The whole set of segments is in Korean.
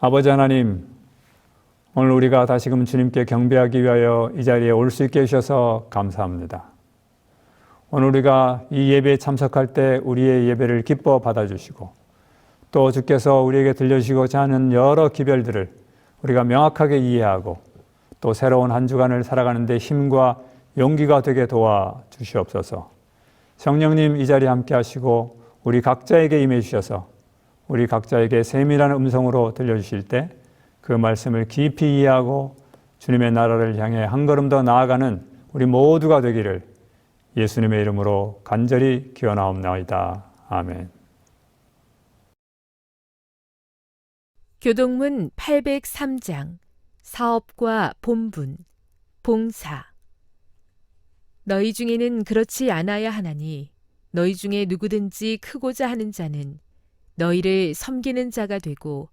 아버지 하나님, 오늘 우리가 다시금 주님께 경배하기 위하여 이 자리에 올 수 있게 해주셔서 감사합니다. 오늘 우리가 이 예배에 참석할 때 우리의 예배를 기뻐 받아주시고 또 주께서 우리에게 들려주시고자 하는 여러 기별들을 우리가 명확하게 이해하고 또 새로운 한 주간을 살아가는 데 힘과 용기가 되게 도와주시옵소서. 성령님 이 자리에 함께 하시고 우리 각자에게 임해 주셔서 우리 각자에게 세밀한 음성으로 들려주실 때 그 말씀을 깊이 이해하고 주님의 나라를 향해 한 걸음 더 나아가는 우리 모두가 되기를 예수님의 이름으로 간절히 기원하옵나이다. 아멘. 교동문 803장 사업과 본분, 봉사. 너희 중에는 그렇지 않아야 하나니 너희 중에 누구든지 크고자 하는 자는 너희를 섬기는 자가 되고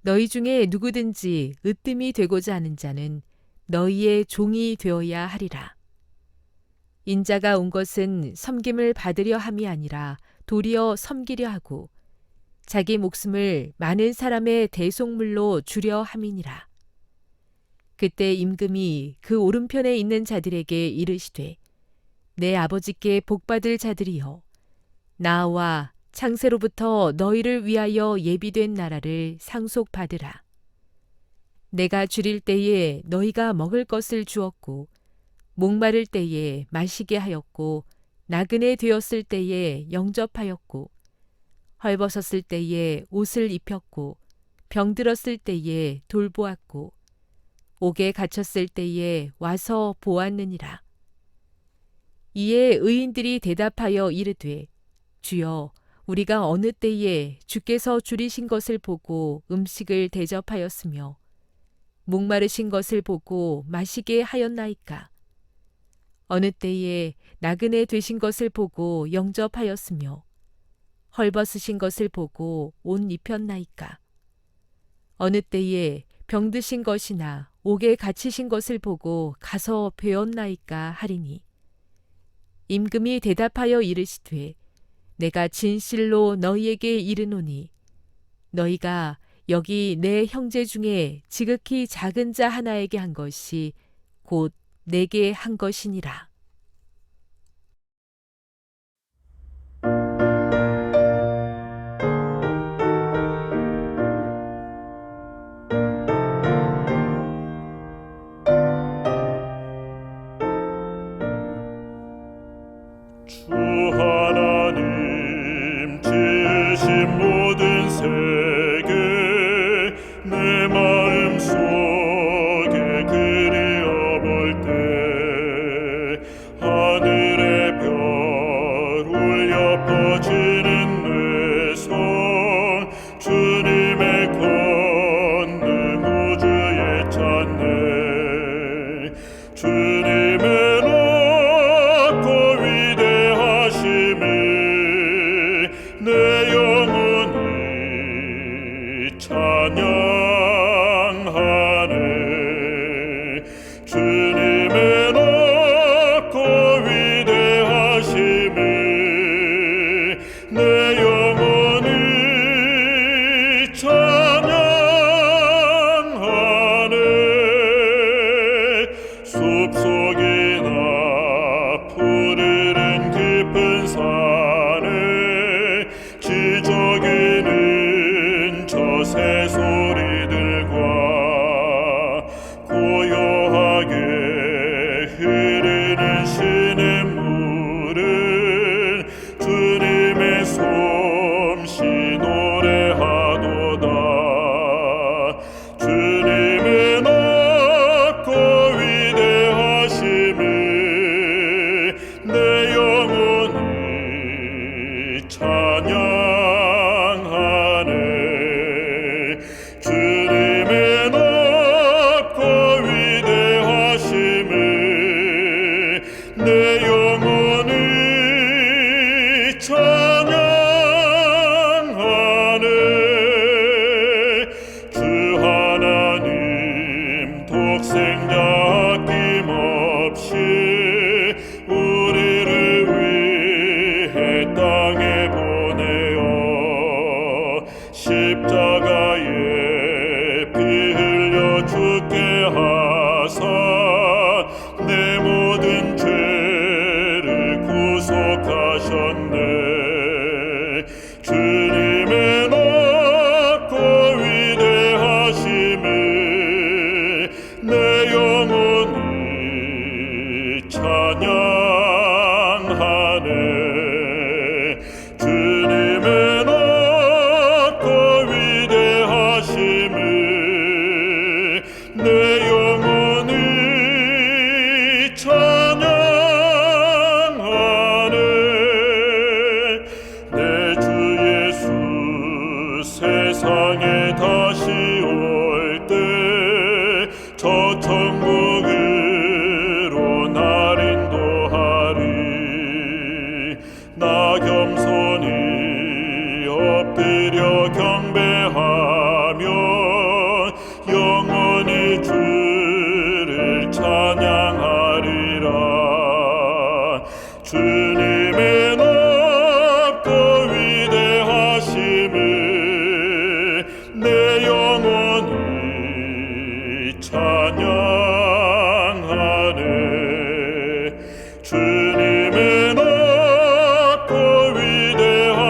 너희 중에 누구든지 으뜸이 되고자 하는 자는 너희의 종이 되어야 하리라. 인자가 온 것은 섬김을 받으려 함이 아니라 도리어 섬기려 하고 자기 목숨을 많은 사람의 대속물로 주려 함이니라. 그때 임금이 그 오른편에 있는 자들에게 이르시되 내 아버지께 복받을 자들이여 나와 창세로부터 너희를 위하여 예비된 나라를 상속받으라. 내가 줄일 때에 너희가 먹을 것을 주었고 목마를 때에 마시게 하였고 나그네 되었을 때에 영접하였고 헐벗었을 때에 옷을 입혔고 병들었을 때에 돌보았고 옥에 갇혔을 때에 와서 보았느니라. 이에 의인들이 대답하여 이르되 주여 우리가 어느 때에 주께서 줄이신 것을 보고 음식을 대접하였으며 목마르신 것을 보고 마시게 하였나이까? 어느 때에 나그네 되신 것을 보고 영접하였으며 헐벗으신 것을 보고 옷 입혔나이까? 어느 때에 병드신 것이나 옥에 갇히신 것을 보고 가서 배웠나이까 하리니 임금이 대답하여 이르시되 내가 진실로 너희에게 이르노니 너희가 여기 내 형제 중에 지극히 작은 자 하나에게 한 것이 곧 내게 한 것이니라. 주 하나님 지으신 모든 세계 내 마음속에 그리어볼 때 하늘의 별 울려 퍼지는 뇌성 주님의 권능 우주에 찼네. 주님의 내 영혼이 찬양하네. 주님의 높고 위대하심을 내 영혼이 찬양하네. 숲속이나 푸르른 깊은 산에 기적이는 저 새소리들과 고요하게 흐르는 시냇물은 주님의 솜씨 노래하도다. 주님의 높고 위대하심을 내 영혼이 찬양하네. 주님의 높고 위대하심을 내 영혼이 찬양하네. 주 하나님 독생자 아낌없이 우리를 위해 땅에 보내어 십자가에 하셨네. 주님의 높고 위대하심을 내 영혼이 찬양하네. 주님의 높고 위대하심을 내 영혼이 찬양하네. 내 주 예수 세상에 다시 올 때 저 천국으로 날 인도하리. 나 겸손히 엎드려 경배하며 영원히 주를 찬양하리라. 주님의 높고 위대하심을 내 영혼이 찬양하네. 주님의 높고 위대하심을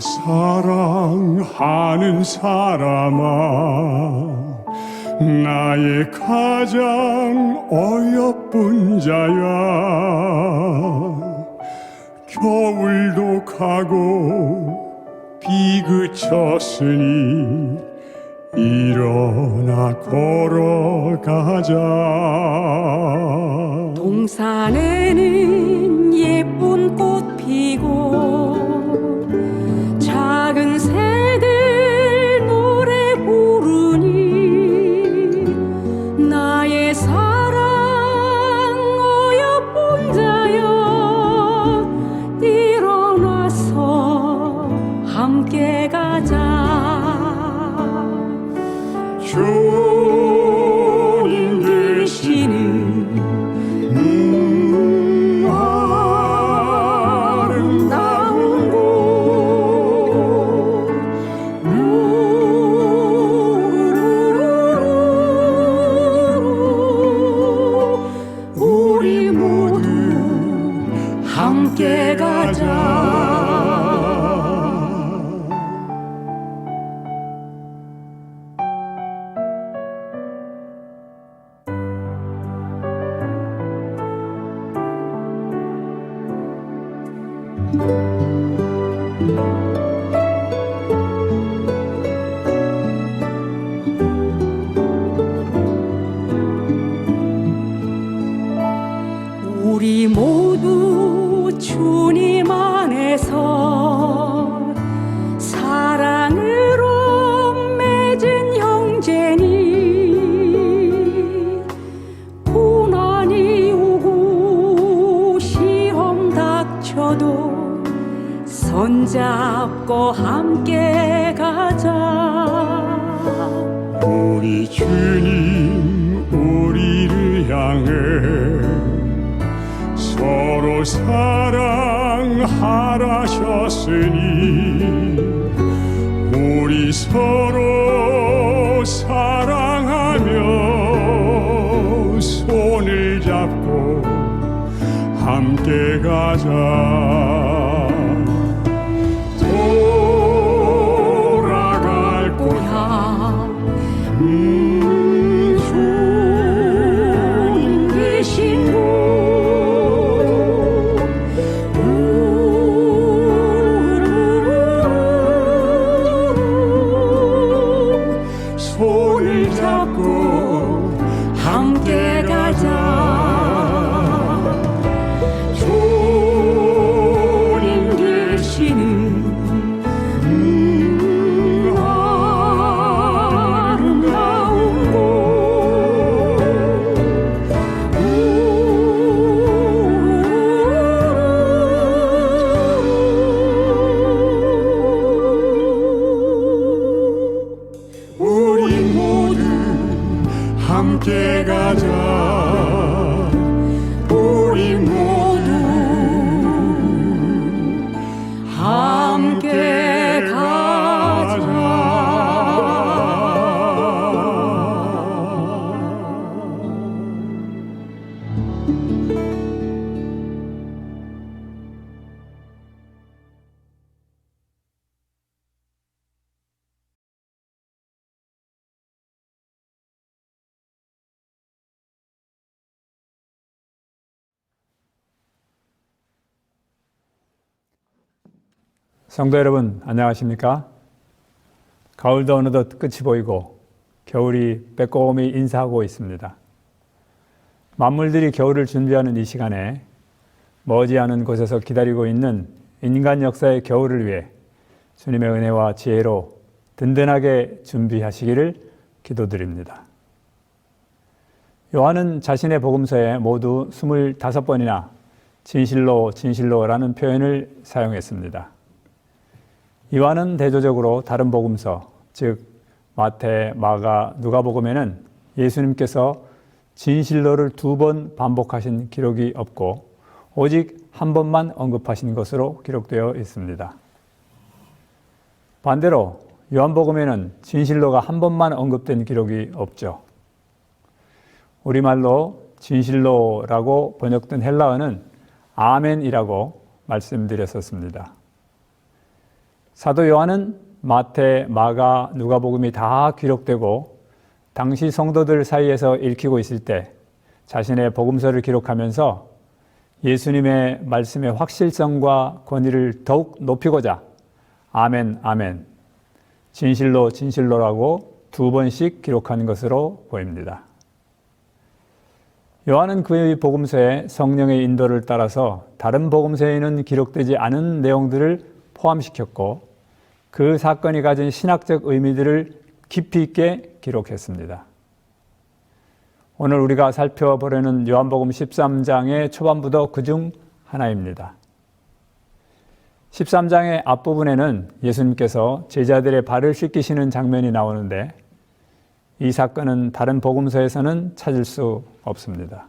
나를 사랑하는 사람아, 나의 가장 어여쁜 자야. 겨울도 가고 비 그쳤으니 일어나 걸어가자. 동산에는 예쁜 꽃 피고 작은 새들 노래 부르니 나의 사랑 어여쁜 자여, 일어나서 함께 가자. 주님 계시는 아름다운 곳, 우리 모두 함께 가자. 우리 모두 주님 안에서 사랑으로 맺은 형제니, 고난이 오고 시험 닥쳐도 손잡고 함께 가자. 우리 주님 우리를 향해 서로 사랑하라셨으니, 우리 서로 사랑하며 손을 잡고 함께 가자. 돌아갈 고향 주님 계신 곳, 손을 잡고 함께 가자. 주님 계시는 아름다운 곳, 우리 모두 함께 가자. 우리 모두 함께 성도 여러분, 안녕하십니까? 가을도 어느덧 끝이 보이고 겨울이 빼꼼히 인사하고 있습니다. 만물들이 겨울을 준비하는 이 시간에 머지않은 곳에서 기다리고 있는 인간 역사의 겨울을 위해 주님의 은혜와 지혜로 든든하게 준비하시기를 기도드립니다. 요한은 자신의 복음서에 모두 25번이나 진실로 진실로라는 표현을 사용했습니다. 요한은 대조적으로 다른 복음서, 즉 마태, 마가, 누가복음에는 예수님께서 진실로를 2번 반복하신 기록이 없고 오직 한 번만 언급하신 것으로 기록되어 있습니다. 반대로 요한복음에는 진실로가 한 번만 언급된 기록이 없죠. 우리말로 진실로라고 번역된 헬라어는 아멘이라고 말씀드렸었습니다. 사도 요한은 마태, 마가, 누가복음이 다 기록되고 당시 성도들 사이에서 읽히고 있을 때 자신의 복음서를 기록하면서 예수님의 말씀의 확실성과 권위를 더욱 높이고자 아멘, 아멘, 진실로, 진실로라고 2번씩 기록한 것으로 보입니다. 요한은 그의 복음서에 성령의 인도를 따라서 다른 복음서에는 기록되지 않은 내용들을 포함시켰고 그 사건이 가진 신학적 의미들을 깊이 있게 기록했습니다. 오늘 우리가 살펴보려는 요한복음 13장의 초반부도 그중 하나입니다. 13장의 앞부분에는 예수님께서 제자들의 발을 씻기시는 장면이 나오는데 이 사건은 다른 복음서에서는 찾을 수 없습니다.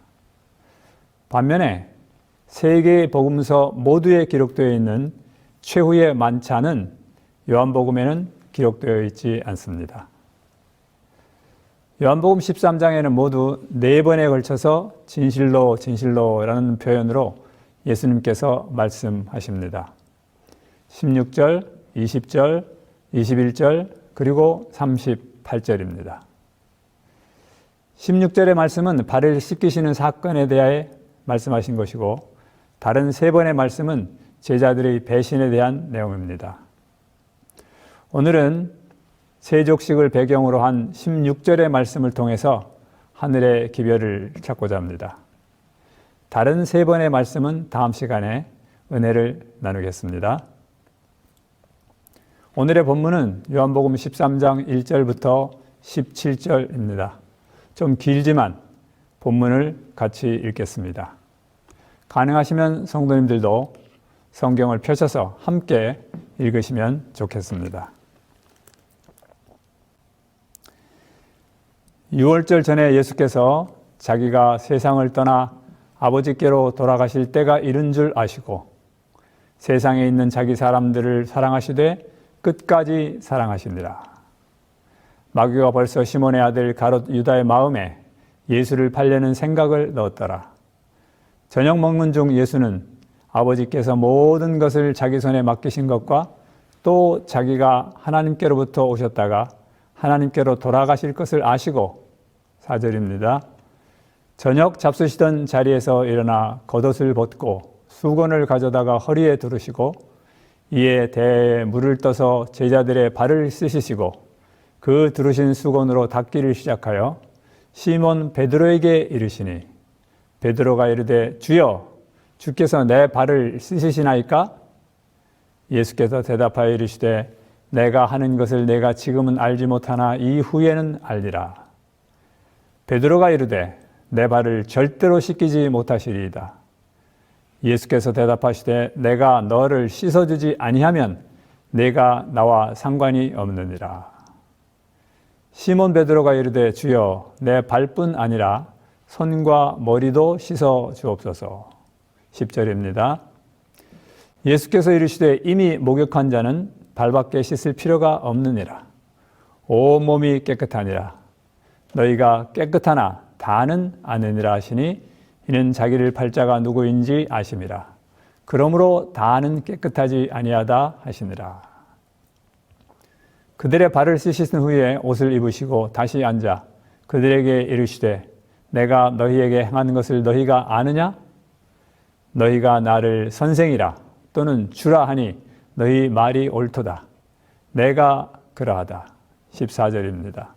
반면에 세 개의 복음서 모두에 기록되어 있는 최후의 만찬은 요한복음에는 기록되어 있지 않습니다. 요한복음 13장에는 모두 4번에 걸쳐서 진실로 진실로라는 표현으로 예수님께서 말씀하십니다. 16절, 20절, 21절, 그리고 38절입니다. 16절의 말씀은 발을 씻기시는 사건에 대하여 말씀하신 것이고 다른 3번의 말씀은 제자들의 배신에 대한 내용입니다. 오늘은 세족식을 배경으로 한 16절의 말씀을 통해서 하늘의 기별을 찾고자 합니다. 다른 3번의 말씀은 다음 시간에 은혜를 나누겠습니다. 오늘의 본문은 요한복음 13장 1절부터 17절입니다. 좀 길지만 본문을 같이 읽겠습니다. 가능하시면 성도님들도 성경을 펼쳐서 함께 읽으시면 좋겠습니다. 6월절 전에 예수께서 자기가 세상을 떠나 아버지께로 돌아가실 때가 이른 줄 아시고 세상에 있는 자기 사람들을 사랑하시되 끝까지 사랑하시니라. 마귀가 벌써 시몬의 아들 가롯 유다의 마음에 예수를 팔려는 생각을 넣었더라. 저녁 먹는 중 예수는 아버지께서 모든 것을 자기 손에 맡기신 것과 또 자기가 하나님께로부터 오셨다가 하나님께로 돌아가실 것을 아시고 4절입니다. 저녁 잡수시던 자리에서 일어나 겉옷을 벗고 수건을 가져다가 허리에 두르시고 이에 대에 물을 떠서 제자들의 발을 씻으시고 그 두르신 수건으로 닦기를 시작하여 시몬 베드로에게 이르시니 베드로가 이르되 주여 주께서 내 발을 씻으시나이까? 예수께서 대답하여 이르시되 내가 하는 것을 내가 지금은 알지 못하나 이후에는 알리라. 베드로가 이르되 내 발을 절대로 씻기지 못하시리이다. 예수께서 대답하시되 내가 너를 씻어주지 아니하면 내가 나와 상관이 없느니라. 시몬 베드로가 이르되 주여 내 발뿐 아니라 손과 머리도 씻어 주옵소서. 10절입니다. 예수께서 이르시되 이미 목욕한 자는 발밖에 씻을 필요가 없느니라. 온 몸이 깨끗하니라. 너희가 깨끗하나 다는 아느니라 하시니 이는 자기를 팔 자가 누구인지 아심이라. 그러므로 다는 깨끗하지 아니하다 하시니라. 그들의 발을 씻으신 후에 옷을 입으시고 다시 앉아 그들에게 이르시되 내가 너희에게 행하는 것을 너희가 아느냐? 너희가 나를 선생이라 또는 주라 하니 너희 말이 옳도다. 내가 그러하다. 14절입니다.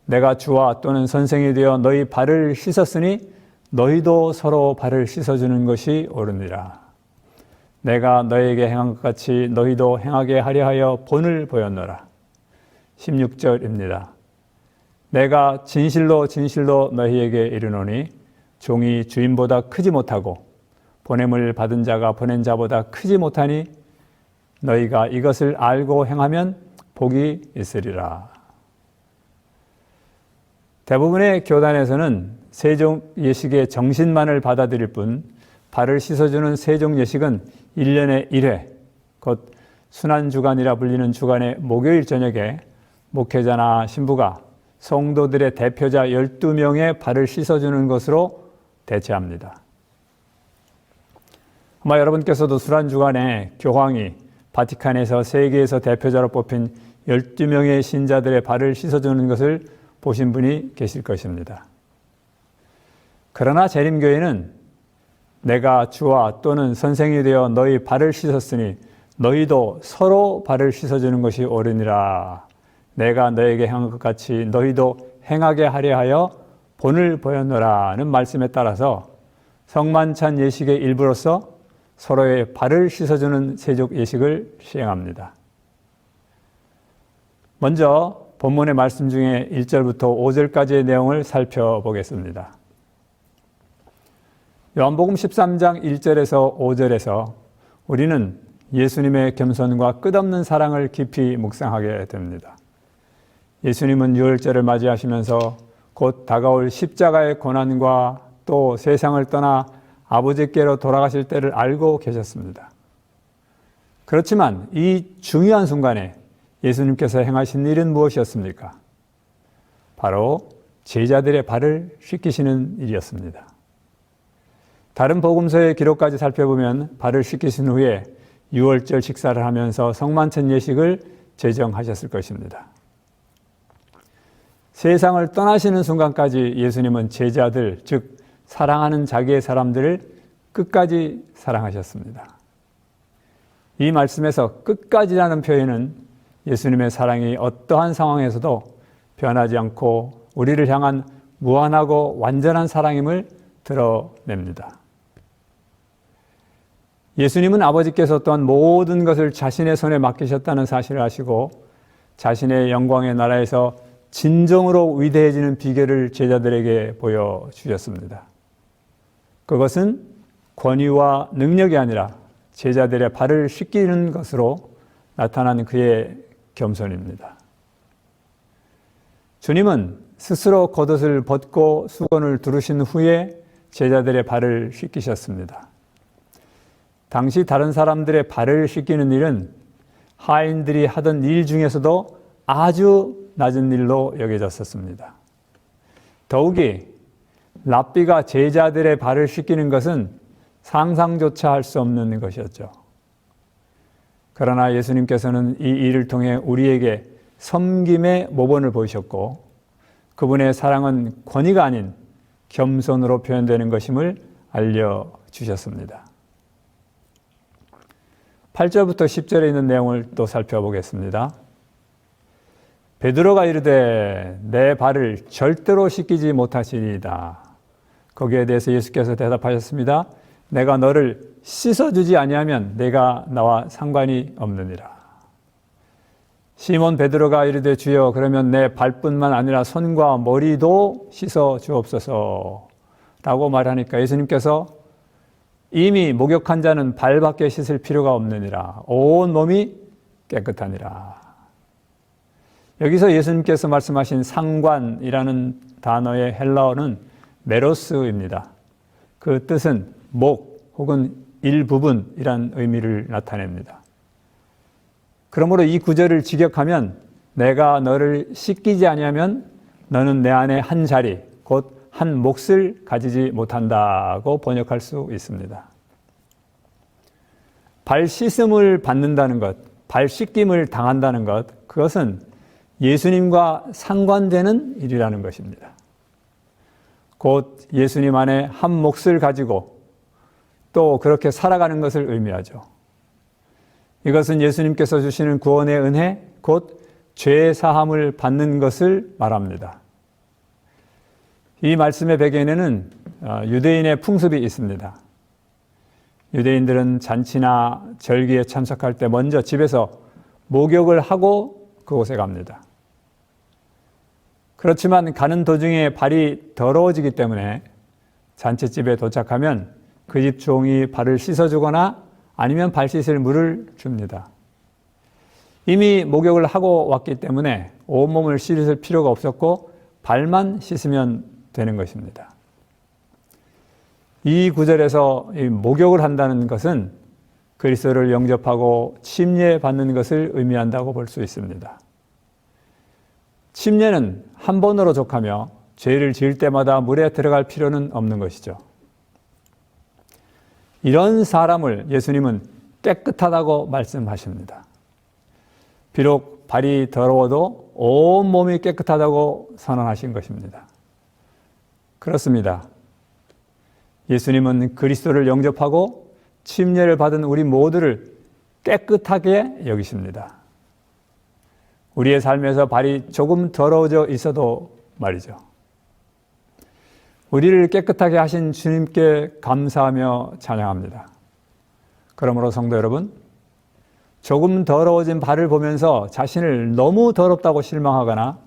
내가 주와 또는 선생이 되어 너희 발을 씻었으니 너희도 서로 발을 씻어주는 것이 옳으니라. 내가 너희에게 행한 것 같이 너희도 행하게 하려 하여 본을 보였노라. 16절입니다. 내가 진실로 진실로 너희에게 이르노니 종이 주인보다 크지 못하고 보냄을 받은 자가 보낸 자보다 크지 못하니 너희가 이것을 알고 행하면 복이 있으리라. 대부분의 교단에서는 세종 예식의 정신만을 받아들일 뿐 발을 씻어주는 세종 예식은 1년에 1회, 곧 순환주간이라 불리는 주간의 목요일 저녁에 목회자나 신부가 성도들의 대표자 12명의 발을 씻어주는 것으로 대체합니다. 아마 여러분께서도 순환주간에 교황이 바티칸에서 세계에서 대표자로 뽑힌 12명의 신자들의 발을 씻어주는 것을 보신 분이 계실 것입니다. 그러나 재림교회는 내가 주와 또는 선생이 되어 너희 발을 씻었으니 너희도 서로 발을 씻어주는 것이 옳으니라. 내가 너에게 행한 것 같이 너희도 행하게 하려 하여 본을 보였노라는 말씀에 따라서 성만찬 예식의 일부로서 서로의 발을 씻어주는 세족 예식을 시행합니다. 먼저 본문의 말씀 중에 1절부터 5절까지의 내용을 살펴보겠습니다. 요한복음 13장 1절에서 5절에서 우리는 예수님의 겸손과 끝없는 사랑을 깊이 묵상하게 됩니다. 예수님은 유월절을 맞이하시면서 곧 다가올 십자가의 고난과 또 세상을 떠나 아버지께로 돌아가실 때를 알고 계셨습니다. 그렇지만 이 중요한 순간에 예수님께서 행하신 일은 무엇이었습니까? 바로 제자들의 발을 씻기시는 일이었습니다. 다른 복음서의 기록까지 살펴보면 발을 씻기신 후에 유월절 식사를 하면서 성만찬 예식을 제정하셨을 것입니다. 세상을 떠나시는 순간까지 예수님은 제자들, 즉 사랑하는 자기의 사람들을 끝까지 사랑하셨습니다. 이 말씀에서 끝까지라는 표현은 예수님의 사랑이 어떠한 상황에서도 변하지 않고 우리를 향한 무한하고 완전한 사랑임을 드러냅니다. 예수님은 아버지께서 또한 모든 것을 자신의 손에 맡기셨다는 사실을 아시고 자신의 영광의 나라에서 진정으로 위대해지는 비결을 제자들에게 보여주셨습니다. 그것은 권위와 능력이 아니라 제자들의 발을 씻기는 것으로 나타난 그의 겸손입니다. 주님은 스스로 겉옷을 벗고 수건을 두르신 후에 제자들의 발을 씻기셨습니다. 당시 다른 사람들의 발을 씻기는 일은 하인들이 하던 일 중에서도 아주 낮은 일로 여겨졌었습니다. 더욱이 랍비가 제자들의 발을 씻기는 것은 상상조차 할 수 없는 것이었죠. 그러나 예수님께서는 이 일을 통해 우리에게 섬김의 모범을 보이셨고 그분의 사랑은 권위가 아닌 겸손으로 표현되는 것임을 알려주셨습니다. 8절부터 10절에 있는 내용을 또 살펴보겠습니다. 베드로가 이르되 내 발을 절대로 씻기지 못하시리이다. 거기에 대해서 예수께서 대답하셨습니다. 내가 너를 씻어주지 아니하면 내가 나와 상관이 없느니라. 시몬 베드로가 이르되 주여 그러면 내 발뿐만 아니라 손과 머리도 씻어 주옵소서 라고 말하니까 예수님께서 이미 목욕한 자는 발밖에 씻을 필요가 없느니라. 온 몸이 깨끗하니라. 여기서 예수님께서 말씀하신 상관이라는 단어의 헬라어는 메로스입니다. 그 뜻은 목 혹은 일부분이란 의미를 나타냅니다. 그러므로 이 구절을 직역하면 내가 너를 씻기지 아니하면 너는 내 안에 한 자리, 곧 한 몫을 가지지 못한다고 번역할 수 있습니다. 발 씻음을 받는다는 것, 발 씻김을 당한다는 것, 그것은 예수님과 상관되는 일이라는 것입니다. 곧 예수님 안에 한 몫을 가지고 또 그렇게 살아가는 것을 의미하죠. 이것은 예수님께서 주시는 구원의 은혜, 곧 죄 사함을 받는 것을 말합니다. 이 말씀의 배경에는 유대인의 풍습이 있습니다. 유대인들은 잔치나 절기에 참석할 때 먼저 집에서 목욕을 하고 그곳에 갑니다. 그렇지만 가는 도중에 발이 더러워지기 때문에 잔치집에 도착하면 그 집 종이 발을 씻어주거나 아니면 발 씻을 물을 줍니다. 이미 목욕을 하고 왔기 때문에 온몸을 씻을 필요가 없었고 발만 씻으면 되는 것입니다. 이 구절에서 목욕을 한다는 것은 그리스도를 영접하고 침례받는 것을 의미한다고 볼 수 있습니다. 침례는 한 번으로 족하며 죄를 지을 때마다 물에 들어갈 필요는 없는 것이죠. 이런 사람을 예수님은 깨끗하다고 말씀하십니다. 비록 발이 더러워도 온몸이 깨끗하다고 선언하신 것입니다. 그렇습니다. 예수님은 그리스도를 영접하고 침례를 받은 우리 모두를 깨끗하게 여기십니다. 우리의 삶에서 발이 조금 더러워져 있어도 말이죠. 우리를 깨끗하게 하신 주님께 감사하며 찬양합니다. 그러므로 성도 여러분, 조금 더러워진 발을 보면서 자신을 너무 더럽다고 실망하거나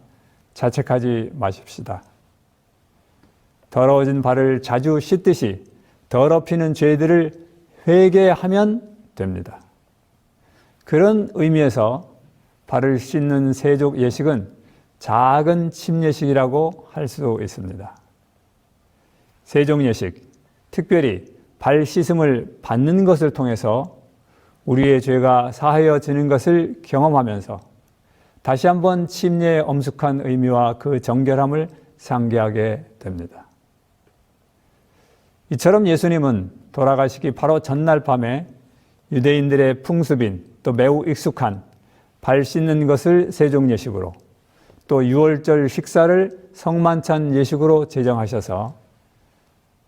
자책하지 마십시다. 더러워진 발을 자주 씻듯이 더럽히는 죄들을 회개하면 됩니다. 그런 의미에서 발을 씻는 세족 예식은 작은 침례식이라고 할 수 있습니다. 세족 예식, 특별히 발 씻음을 받는 것을 통해서 우리의 죄가 사하여지는 것을 경험하면서 다시 한번 침례의 엄숙한 의미와 그 정결함을 상기하게 됩니다. 이처럼 예수님은 돌아가시기 바로 전날 밤에 유대인들의 풍습인 또 매우 익숙한 발 씻는 것을 세족 예식으로 또 유월절 식사를 성만찬 예식으로 제정하셔서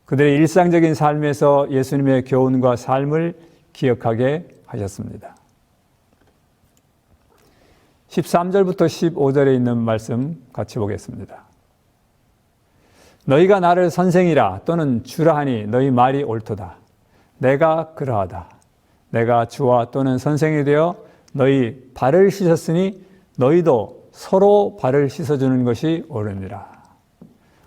그들의 일상적인 삶에서 예수님의 교훈과 삶을 기억하게 하셨습니다. 13절부터 15절에 있는 말씀 같이 보겠습니다. 너희가 나를 선생이라 또는 주라 하니 너희 말이 옳도다. 내가 그러하다. 내가 주와 또는 선생이 되어 너희 발을 씻었으니 너희도 서로 발을 씻어주는 것이 옳으니라.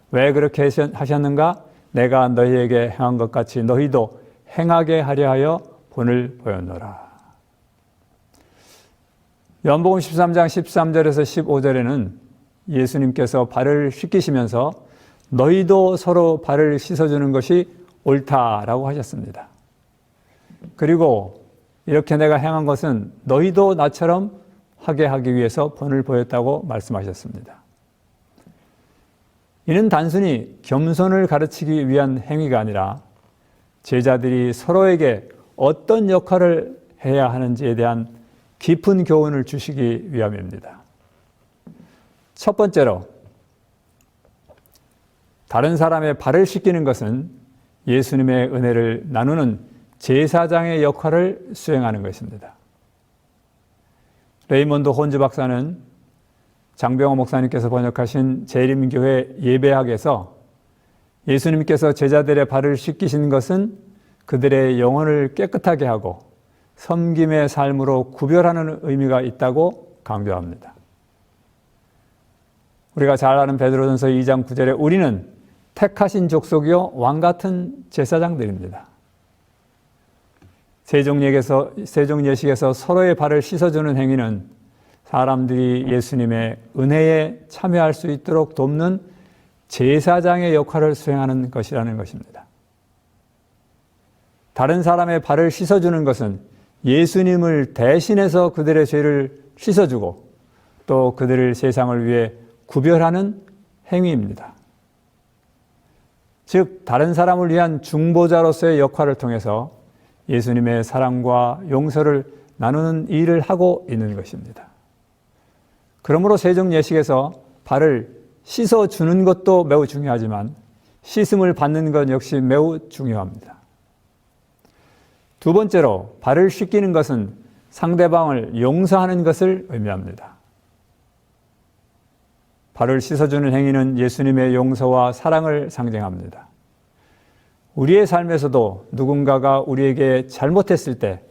왜 그렇게 하셨는가? 내가 너희에게 행한 것 같이 너희도 행하게 하려 하여 본을 보였노라. 요한복음 13장 13절에서 15절에는 예수님께서 발을 씻기시면서 너희도 서로 발을 씻어주는 것이 옳다라고 하셨습니다. 그리고 이렇게 내가 행한 것은 너희도 나처럼 하게 하기 위해서 본을 보였다고 말씀하셨습니다. 이는 단순히 겸손을 가르치기 위한 행위가 아니라 제자들이 서로에게 어떤 역할을 해야 하는지에 대한 깊은 교훈을 주시기 위함입니다. 첫 번째로, 다른 사람의 발을 씻기는 것은 예수님의 은혜를 나누는 제사장의 역할을 수행하는 것입니다. 레이몬드 혼즈 박사는 장병호 목사님께서 번역하신 재림교회 예배학에서 예수님께서 제자들의 발을 씻기신 것은 그들의 영혼을 깨끗하게 하고 섬김의 삶으로 구별하는 의미가 있다고 강조합니다. 우리가 잘 아는 베드로전서 2장 9절에 우리는 택하신 족속이요 왕 같은 제사장들입니다. 세종 예식에서 서로의 발을 씻어주는 행위는 사람들이 예수님의 은혜에 참여할 수 있도록 돕는 제사장의 역할을 수행하는 것이라는 것입니다. 다른 사람의 발을 씻어주는 것은 예수님을 대신해서 그들의 죄를 씻어주고 또 그들을 세상을 위해 구별하는 행위입니다. 즉, 다른 사람을 위한 중보자로서의 역할을 통해서 예수님의 사랑과 용서를 나누는 일을 하고 있는 것입니다. 그러므로 세종 예식에서 발을 씻어주는 것도 매우 중요하지만 씻음을 받는 것 역시 매우 중요합니다. 두 번째로, 발을 씻기는 것은 상대방을 용서하는 것을 의미합니다. 발을 씻어주는 행위는 예수님의 용서와 사랑을 상징합니다. 우리의 삶에서도 누군가가 우리에게 잘못했을 때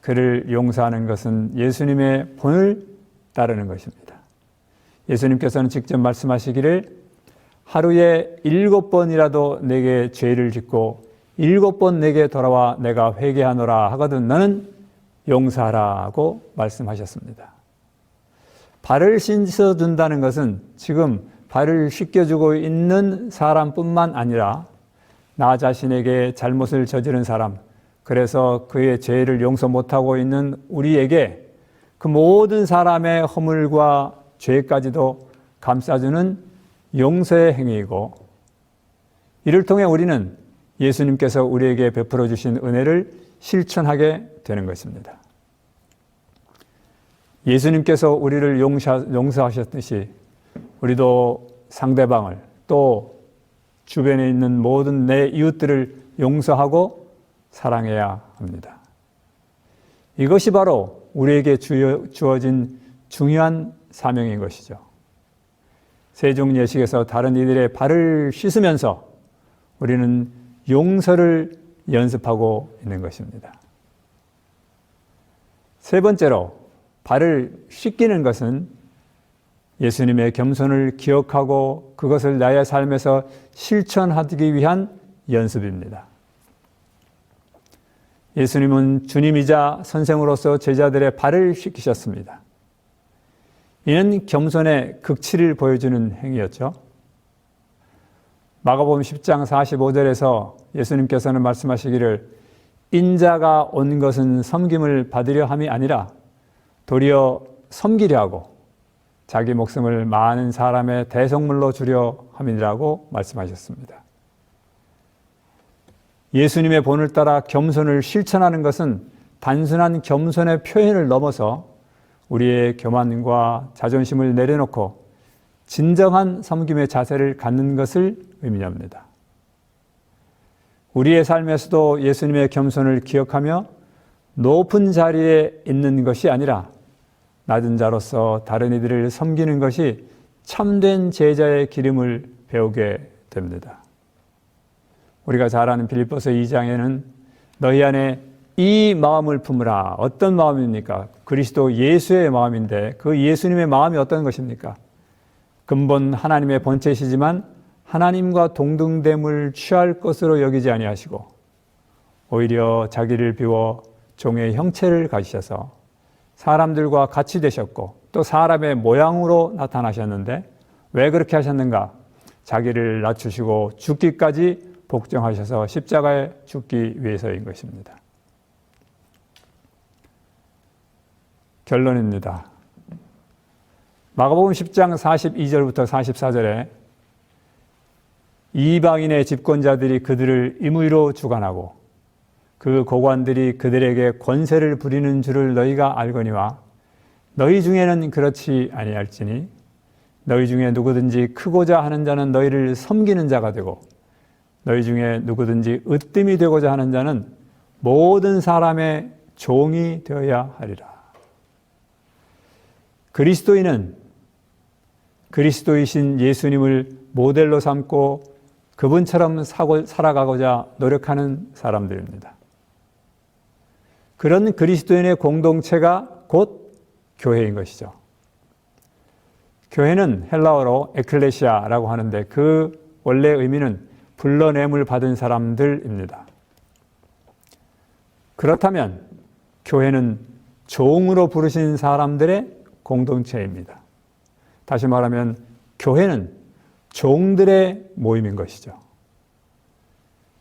그를 용서하는 것은 예수님의 본을 따르는 것입니다. 예수님께서는 직접 말씀하시기를 하루에 7번이라도 내게 죄를 짓고 7번 내게 돌아와 내가 회개하노라 하거든 너는 용서하라고 말씀하셨습니다. 발을 씻어준다는 것은 지금 발을 씻겨주고 있는 사람뿐만 아니라 나 자신에게 잘못을 저지른 사람, 그래서 그의 죄를 용서 못하고 있는 우리에게 그 모든 사람의 허물과 죄까지도 감싸주는 용서의 행위이고, 이를 통해 우리는 예수님께서 우리에게 베풀어 주신 은혜를 실천하게 되는 것입니다. 예수님께서 우리를 용서하셨듯이 우리도 상대방을 또 주변에 있는 모든 내 이웃들을 용서하고 사랑해야 합니다. 이것이 바로 우리에게 주어진 중요한 사명인 것이죠. 세종 예식에서 다른 이들의 발을 씻으면서 우리는 용서를 연습하고 있는 것입니다. 세 번째로 발을 씻기는 것은 예수님의 겸손을 기억하고 그것을 나의 삶에서 실천하기 위한 연습입니다. 예수님은 주님이자 선생으로서 제자들의 발을 씻기셨습니다. 이는 겸손의 극치를 보여주는 행위였죠. 마가복음 10장 45절에서 예수님께서는 말씀하시기를 인자가 온 것은 섬김을 받으려 함이 아니라 도리어 섬기려 하고 자기 목숨을 많은 사람의 대속물로 주려 함이라고 말씀하셨습니다. 예수님의 본을 따라 겸손을 실천하는 것은 단순한 겸손의 표현을 넘어서 우리의 교만과 자존심을 내려놓고 진정한 섬김의 자세를 갖는 것을 의미합니다. 우리의 삶에서도 예수님의 겸손을 기억하며 높은 자리에 있는 것이 아니라 낮은 자로서 다른 이들을 섬기는 것이 참된 제자의 기름을 배우게 됩니다. 우리가 잘 아는 빌립보서 2장에는 너희 안에 이 마음을 품으라. 어떤 마음입니까? 그리스도 예수의 마음인데 그 예수님의 마음이 어떤 것입니까? 근본 하나님의 본체시지만 하나님과 동등됨을 취할 것으로 여기지 아니하시고 오히려 자기를 비워 종의 형체를 가지셔서 사람들과 같이 되셨고 또 사람의 모양으로 나타나셨는데 왜 그렇게 하셨는가? 자기를 낮추시고 죽기까지 복종하셔서 십자가에 죽기 위해서인 것입니다. 결론입니다. 마가복음 10장 42절부터 44절에 이방인의 집권자들이 그들을 임의로 주관하고 그 고관들이 그들에게 권세를 부리는 줄을 너희가 알거니와 너희 중에는 그렇지 아니할지니 너희 중에 누구든지 크고자 하는 자는 너희를 섬기는 자가 되고 너희 중에 누구든지 으뜸이 되고자 하는 자는 모든 사람의 종이 되어야 하리라. 그리스도인은 그리스도이신 예수님을 모델로 삼고 그분처럼 살아가고자 노력하는 사람들입니다. 그런 그리스도인의 공동체가 곧 교회인 것이죠. 교회는 헬라어로 에클레시아라고 하는데 그 원래 의미는 불러냄을 받은 사람들입니다. 그렇다면 교회는 종으로 부르신 사람들의 공동체입니다. 다시 말하면 교회는 종들의 모임인 것이죠.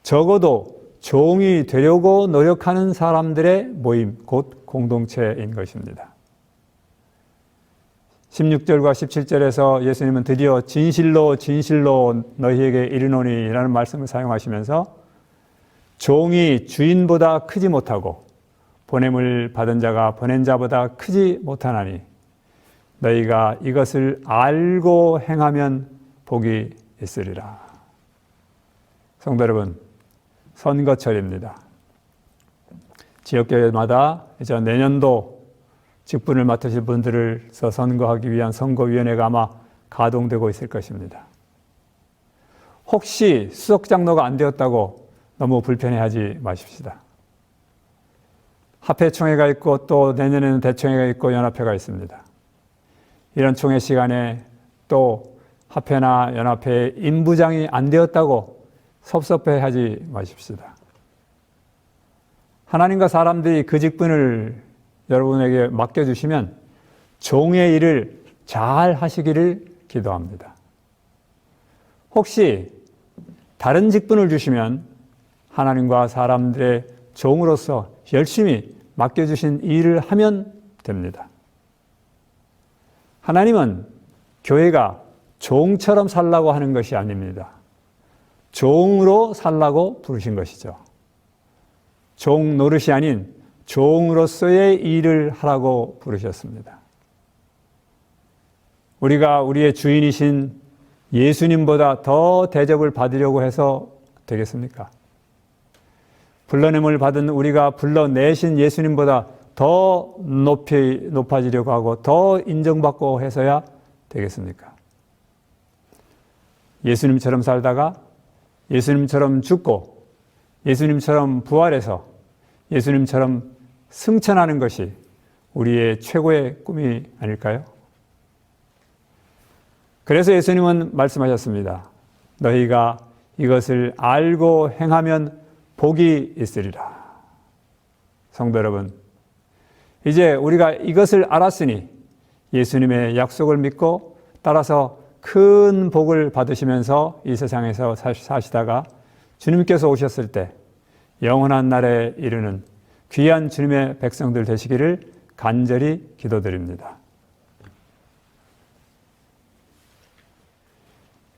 적어도 종이 되려고 노력하는 사람들의 모임, 곧 공동체인 것입니다. 16절과 17절에서 예수님은 드디어 진실로 진실로 너희에게 이르노니 라는 말씀을 사용하시면서 종이 주인보다 크지 못하고 보냄을 받은 자가 보낸 자보다 크지 못하나니 너희가 이것을 알고 행하면 복이 있으리라. 성도 여러분, 선거철입니다. 지역교회마다 이제 내년도 직분을 맡으실 분들을 선거하기 위한 선거위원회가 아마 가동되고 있을 것입니다. 혹시 수석장로가 안 되었다고 너무 불편해하지 마십시다. 합회총회가 있고 또 내년에는 대총회가 있고 연합회가 있습니다. 이런 총회 시간에 또 합회나 연합회의 임부장이 안 되었다고 섭섭해하지 마십시다. 하나님과 사람들이 그 직분을 여러분에게 맡겨주시면 종의 일을 잘 하시기를 기도합니다. 혹시 다른 직분을 주시면 하나님과 사람들의 종으로서 열심히 맡겨주신 일을 하면 됩니다. 하나님은 교회가 종처럼 살라고 하는 것이 아닙니다. 종으로 살라고 부르신 것이죠. 종 노릇이 아닌 종으로서의 일을 하라고 부르셨습니다. 우리가 우리의 주인이신 예수님보다 더 대접을 받으려고 해서 되겠습니까? 불러냄을 받은 우리가 불러내신 예수님보다 더 높아지려고 하고 더 인정받고 해서야 되겠습니까? 예수님처럼 살다가 예수님처럼 죽고 예수님처럼 부활해서 예수님처럼 승천하는 것이 우리의 최고의 꿈이 아닐까요? 그래서 예수님은 말씀하셨습니다. 너희가 이것을 알고 행하면 복이 있으리라. 성도 여러분, 이제 우리가 이것을 알았으니 예수님의 약속을 믿고 따라서 큰 복을 받으시면서 이 세상에서 사시다가 주님께서 오셨을 때 영원한 날에 이르는 귀한 주님의 백성들 되시기를 간절히 기도드립니다.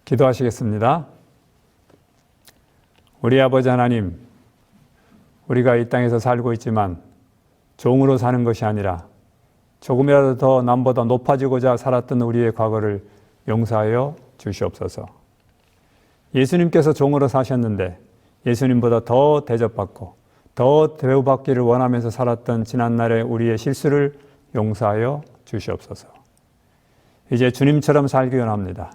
기도하시겠습니다. 우리 아버지 하나님, 우리가 이 땅에서 살고 있지만 종으로 사는 것이 아니라 조금이라도 더 남보다 높아지고자 살았던 우리의 과거를 용서하여 주시옵소서. 예수님께서 종으로 사셨는데 예수님보다 더 대접받고 더 대우받기를 원하면서 살았던 지난날의 우리의 실수를 용서하여 주시옵소서. 이제 주님처럼 살기 원합니다.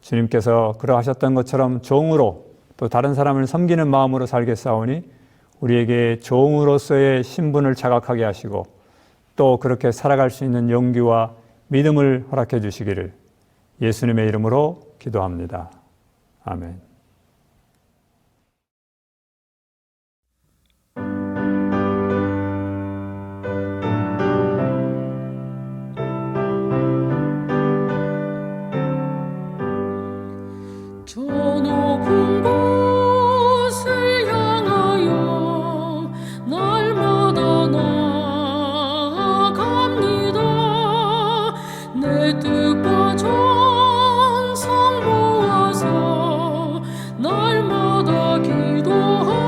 주님께서 그러하셨던 것처럼 종으로 또 다른 사람을 섬기는 마음으로 살겠사오니 우리에게 종으로서의 신분을 자각하게 하시고 또 그렇게 살아갈 수 있는 용기와 믿음을 허락해 주시기를 예수님의 이름으로 기도합니다. 아멘. 저 높은 곳을 향하여 날마다 나아갑니다. 내 뜻과 정성 모아서 날마다 기도합니다.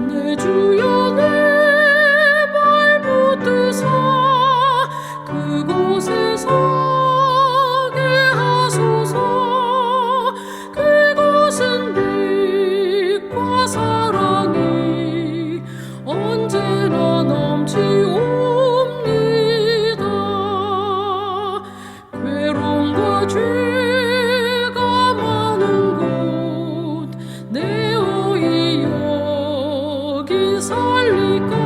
내 주여 내 발붙드사 그곳에서 그곳은 빛과 사랑이 언제나 넘치옵니다. 괴로움과 죄가 많은 곳 내어이 여기 살리까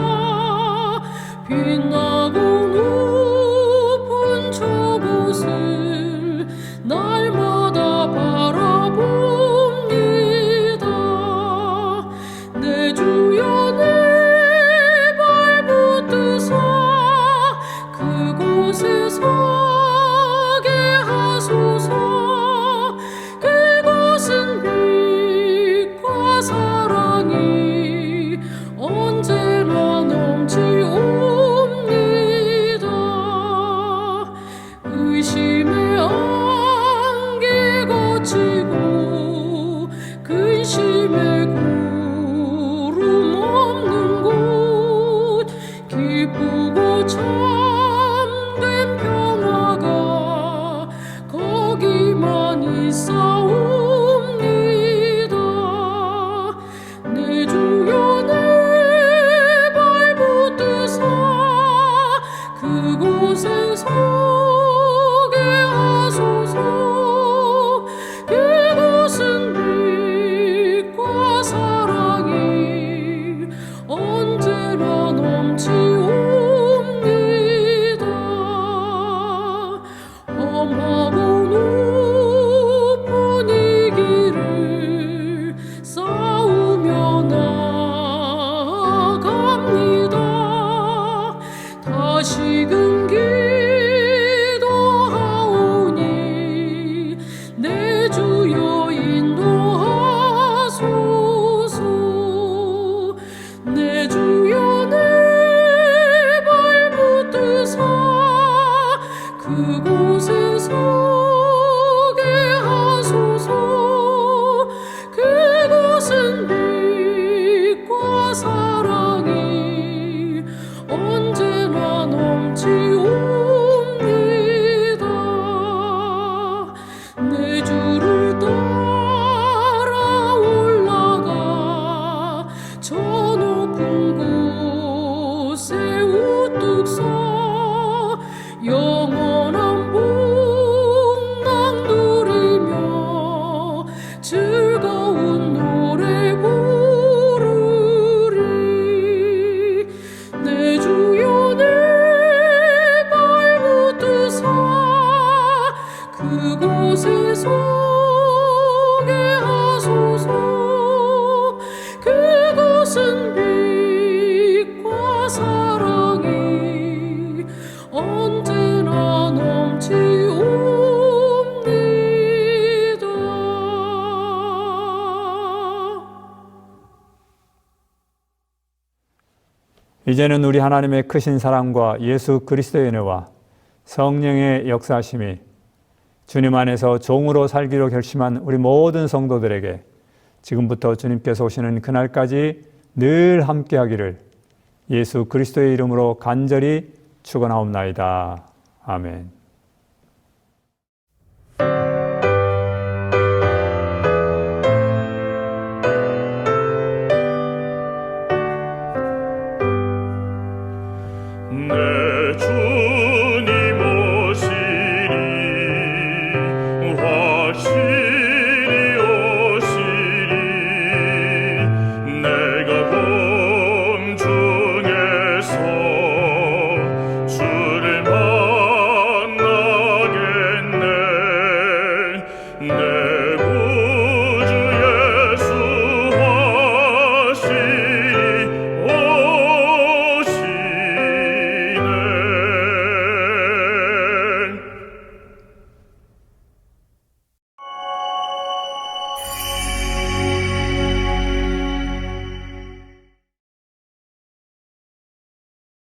빛나고 높은 저곳을 날마다 바라봅니다. 내 주여 내 발붙드사 그곳에 서게 하소서. 그곳은 빛과 사랑이 언제나 넘치옵니다. 의심의 안개 거치고 근심의 구름 없는 곳 기쁘고 참된 평화가 거기만 있사옵니다. 내 주여 내 발붙드사 그곳에 서게 하소서. 그곳은 빛과 사랑이 언제나 넘치옵니다. 험하고 높은 이 길을 싸우며 나아갑니다. 다시금 기도하오니 내 주여 인도하소서. 내 주여 내 발붙드사 그곳에 서게 하소서. 그곳은 이제는 우리 하나님의 크신 사랑과 예수 그리스도의 은혜와 성령의 역사하심이 주님 안에서 종으로 살기로 결심한 우리 모든 성도들에게 지금부터 주님께서 오시는 그날까지 늘 함께하기를 예수 그리스도의 이름으로 간절히 축원하옵나이다. 아멘. 내 주